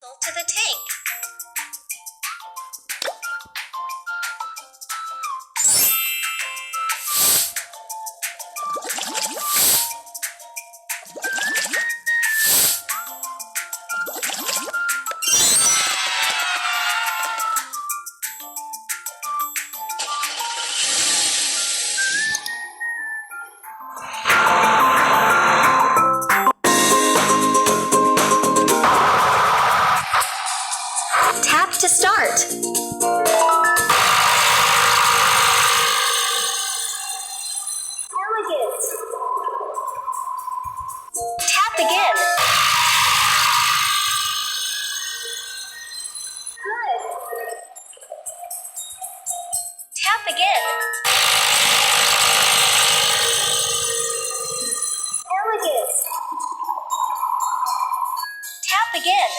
nozzle to the tank. Tap to start. Elegant. Tap again. Good. Tap again. Elegant. Tap again.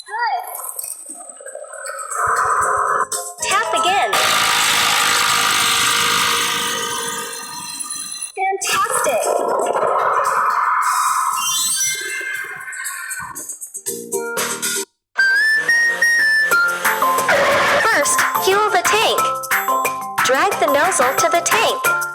Good. Tap again. Fantastic. First, fuel the tank. Drag the nozzle to the tank.